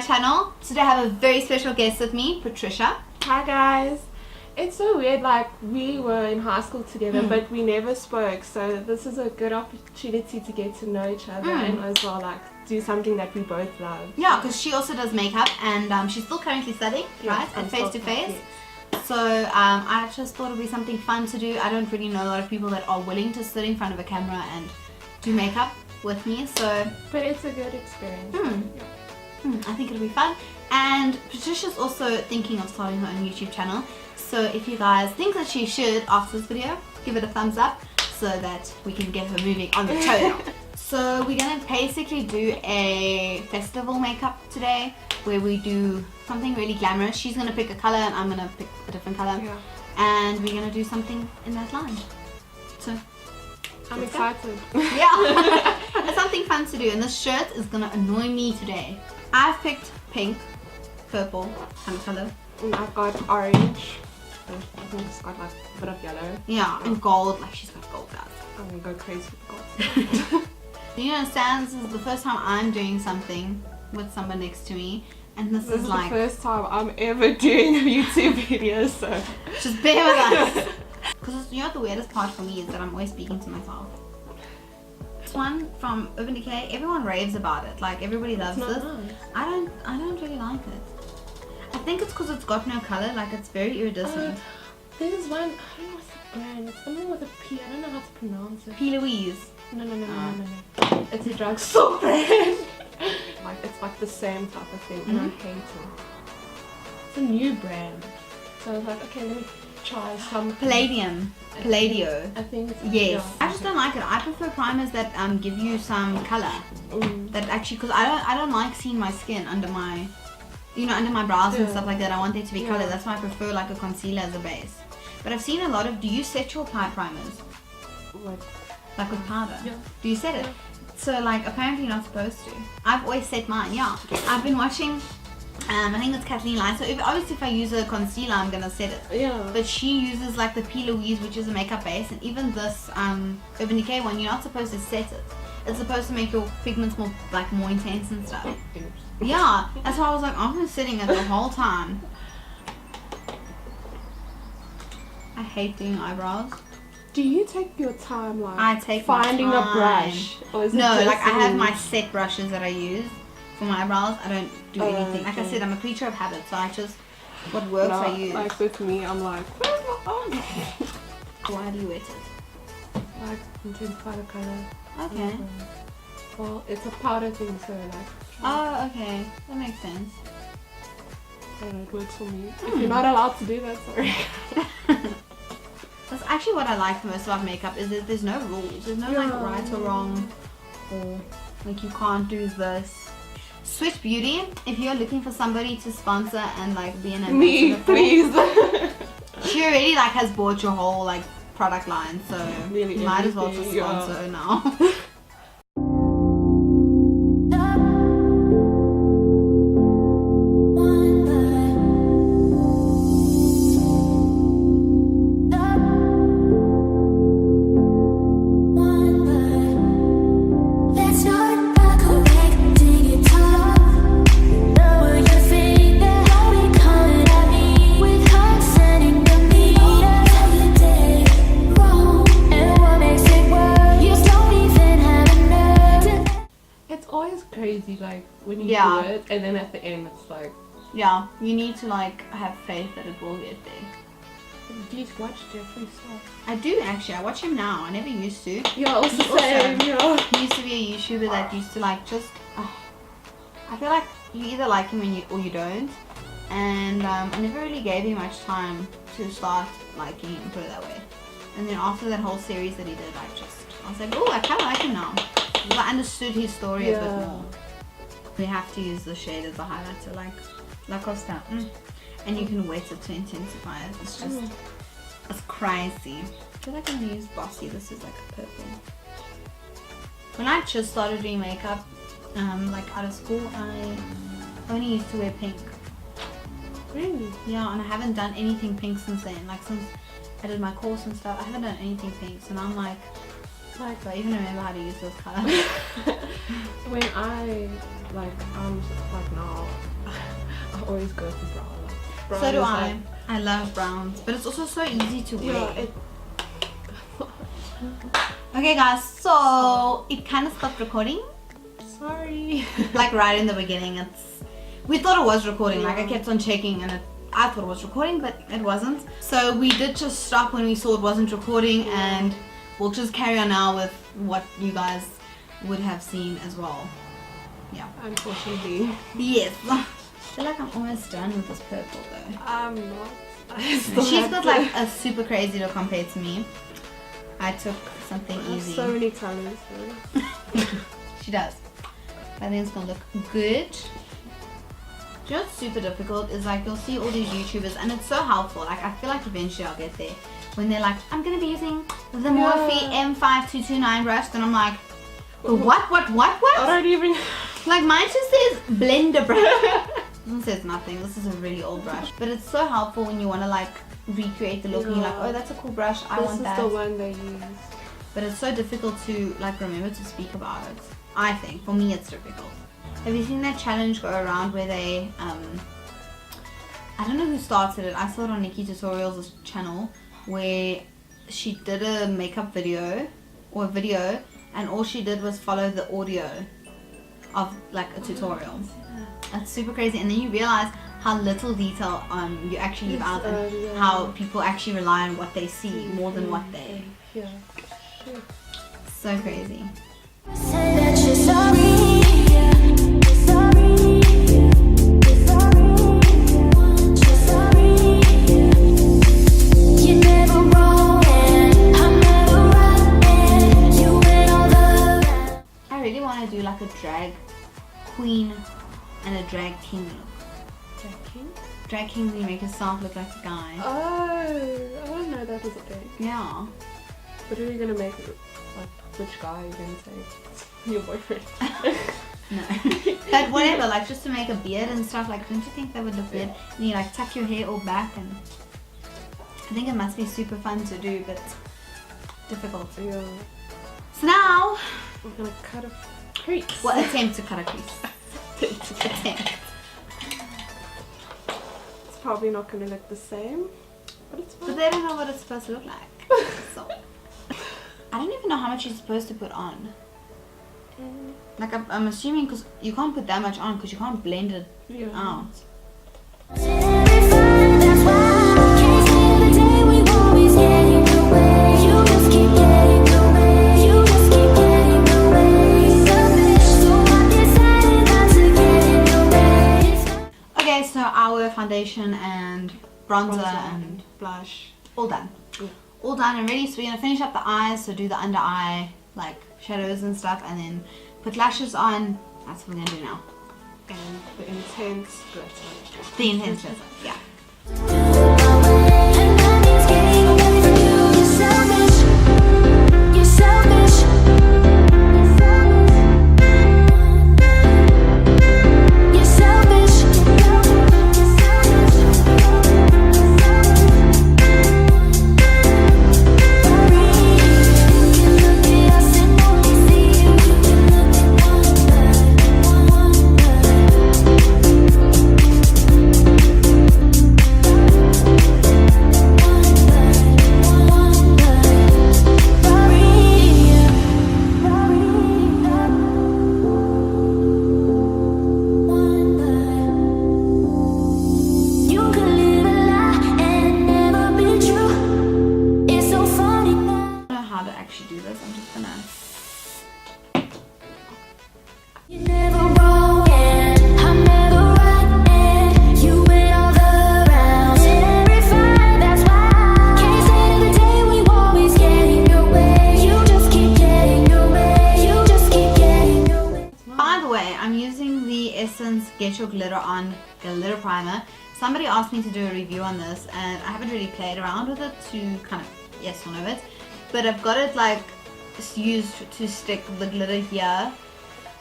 my channel. Today I have a very special guest with me, Patricia. Hi guys. It's so weird, like we were in high school together but we never spoke, so this is a good opportunity to get to know each other and as well like do something that we both love. Yeah, because she also does makeup and she's still currently studying, right, at face to face. So I just thought it would be something fun to do. I don't really know a lot of people that are willing to sit in front of a camera and do makeup with me, so but it's a good experience. I think it'll be fun. And Patricia's also thinking of starting her own YouTube channel, so if you guys think that she should, after this video, give it a thumbs up so that we can get her moving on the channel. So we're gonna basically do a festival makeup today where we do something really glamorous. She's gonna pick a color and I'm gonna pick a different color, and we're gonna do something in that line. So I'm excited. Yeah. It's something fun to do, and this shirt is gonna annoy me today. I've picked pink, purple kind of color. And I've got orange. I think it's got like a bit of yellow. Yeah, and gold, like she's got gold guys. I'm gonna go crazy with gold. You understand, this is the first time I'm doing something with someone next to me, and this is like the first time I'm ever doing a YouTube video, so just bear with us. Because you know what the weirdest part for me is that I'm always speaking to myself. This one from Urban Decay, everyone raves about it, like everybody loves this. Nice. I don't really like it. I think it's because it's got no color, like it's very iridescent. There's one, I don't know what's the brand, it's something with a P, I don't know how to pronounce it. P. Louise. No. It's a drugstore brand. Like it's like the same type of thing and I hate it. It's a new brand. So I was like, okay, let me try some. Palladium. Palladio. I think it's Yes. I just don't like it. I prefer primers that give you some color. That actually, because I don't like seeing my skin under my, you know, under my brows and stuff like that. I want there to be color. That's why I prefer like a concealer as a base. But I've seen a lot of, do you set your primers? Like with powder? Yeah. Do you set it? So like apparently you're not supposed to. I've always set mine, yeah. I've been watching, I think it's Kathleen Light. So obviously if I use a concealer I'm gonna set it. Yeah. But she uses like the P. Louise, which is a makeup base, and even this Urban Decay one, you're not supposed to set it. It's supposed to make your pigments more intense and stuff. Yeah, that's why I was like, I'm just sitting it the whole time. I hate doing eyebrows. Do you take your time like I take finding my a time. brush? Or is it No, just like I have my set brushes that I use for my eyebrows. I don't do anything. Like I okay. said, I'm a creature of habit, so I just, what works I use. Like with me, I'm like, where's my arm? Why do you wet it? Like intensify the color. Okay. Well, it's a powder thing, so like. Oh, okay. That makes sense. I don't know, it works for me. If you're not allowed to do that, sorry. That's actually what I like most about makeup, is that there's no rules. There's no like right or wrong, or like you can't do this. Switch Beauty, if you're looking for somebody to sponsor and like be an ambassador Me, please. she already like has bought your whole like product line, so Really you might as well just everything, sponsor her now. Crazy, like when you do it and then at the end it's like, yeah, you need to like have faith that it will get there. do you watch Jeffree Star? I do actually. I watch him now. I never used to. Yeah, also same. Yeah. He used to be a YouTuber that used to like just. I feel like you either like him or you don't, and I never really gave him much time to start liking him, put it that way. And then after that whole series that he did, I was like, oh, I kind of like him now. Because I understood his story a bit more. We have to use the shade as a highlighter, like La Costa. And you can wet it to intensify it. It's just, it's crazy. I feel like I'm gonna use Bossy. This is like a purple. When I just started doing makeup, like out of school, I only used to wear pink. Really? Yeah, and I haven't done anything pink since then. Like since I did my course and stuff, I haven't done anything pink. So now I'm like, do I even remember how to use those colors? When I like now I always go for brown. Brown So do is I. like- I love browns, but it's also so easy to wear. Yeah, Okay guys, so it kind of stopped recording. sorry. Like right in the beginning, we thought it was recording. Like I kept on checking and I thought it was recording, but it wasn't. So we did just stop when we saw it wasn't recording, and we'll just carry on now with what you guys would have seen as well. Yeah. Unfortunately. Yes. I feel like I'm almost done with this purple though. I'm not. She's got like a super crazy look compared to me. I took something easy. So many colors. She does. I think it's gonna look good. You know what's super difficult is like you'll see all these YouTubers and it's so helpful. Like I feel like eventually I'll get there. When they're like, I'm gonna be using the Morphe M5229 brush, then I'm like, what? I don't even. Like mine just says blender brush. It says nothing. This is a really old brush, but it's so helpful when you want to like recreate the look and you're like, oh, that's a cool brush. I want that. This is the one they use. But it's so difficult to like remember to speak about it. I think for me it's difficult. Have you seen that challenge go around where they I don't know who started it. I saw it on Nikki Tutorials' channel where she did a makeup video and all she did was follow the audio of like a tutorial. That's super crazy, and then you realize how little detail you actually leave out, and how people actually rely on what they see more than what they. Yeah. So crazy. Say that you're sorry, you're sorry, you're sorry, you're never wrong and I'm never right and you went all the round. I really want to do like a drag queen and a drag king look. Drag king, you make yourself look like a guy. Oh, I didn't know that was a thing. Yeah. What are you gonna make? Like, which guy are you gonna say? Your boyfriend? No. But whatever, like just to make a beard and stuff, like don't you think that would look good? And you like tuck your hair all back, and I think it must be super fun to do, but difficult. Yeah. So now, We're gonna cut a crease. we'll attempt to cut a crease. Attempt. It's probably not gonna look the same, but it's But fine. they don't know what it's supposed to look like. So I don't even know how much you're supposed to put on. Like I'm assuming because you can't put that much on because you can't blend it out. That's why can't say the day we always get in the way. You just keep getting away. You just keep getting away. Selfish, so I decided not to get in the way. Okay, so our foundation and bronzer and blush. all done. Yeah. All done and ready. So we're gonna finish up the eyes. So do the under eye like shadows and stuff, and then put lashes on. That's what we're gonna do now. And the intense glitter. The intense glitter. Yeah. And that means getting away from you. You're selfish. You're selfish. You're selfish. You can look at us and only see you. You can look at one You could live a lie and never be true. It's so funny now. I don't know how to actually do this. I'm just gonna. You're never wrong and I'm never right and you went all the rounds. Every fight, that's why can't say the day we always get in your way. You just keep getting your way. You just keep getting your way. By the way, I'm using the Essence Get Your Glitter On Glitter Primer. Somebody asked me to do a review on this, and I haven't really played around with it to kind of yes or no it, but I've got it like used to stick the glitter here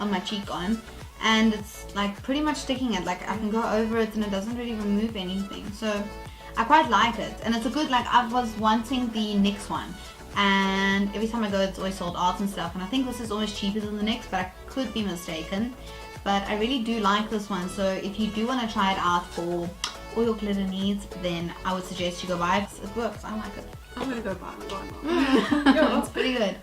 on my cheek on, and it's like pretty much sticking it. Like I can go over it and it doesn't really remove anything, so I quite like it. And it's a good, like I was wanting the NYX one, and every time I go it's always sold out and stuff, and I think this is always cheaper than the NYX, but I could be mistaken. but I really do like this one. So if you do want to try it out for all your glitter needs, then I would suggest you go buy it. It works. I like it. I'm gonna go buy one. It's pretty good.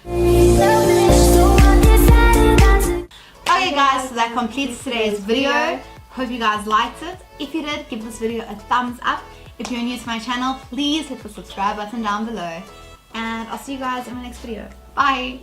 Okay guys, so that completes today's video. Hope you guys liked it. If you did, give this video a thumbs up. If you're new to my channel, please hit the subscribe button down below. And I'll see you guys in my next video. Bye!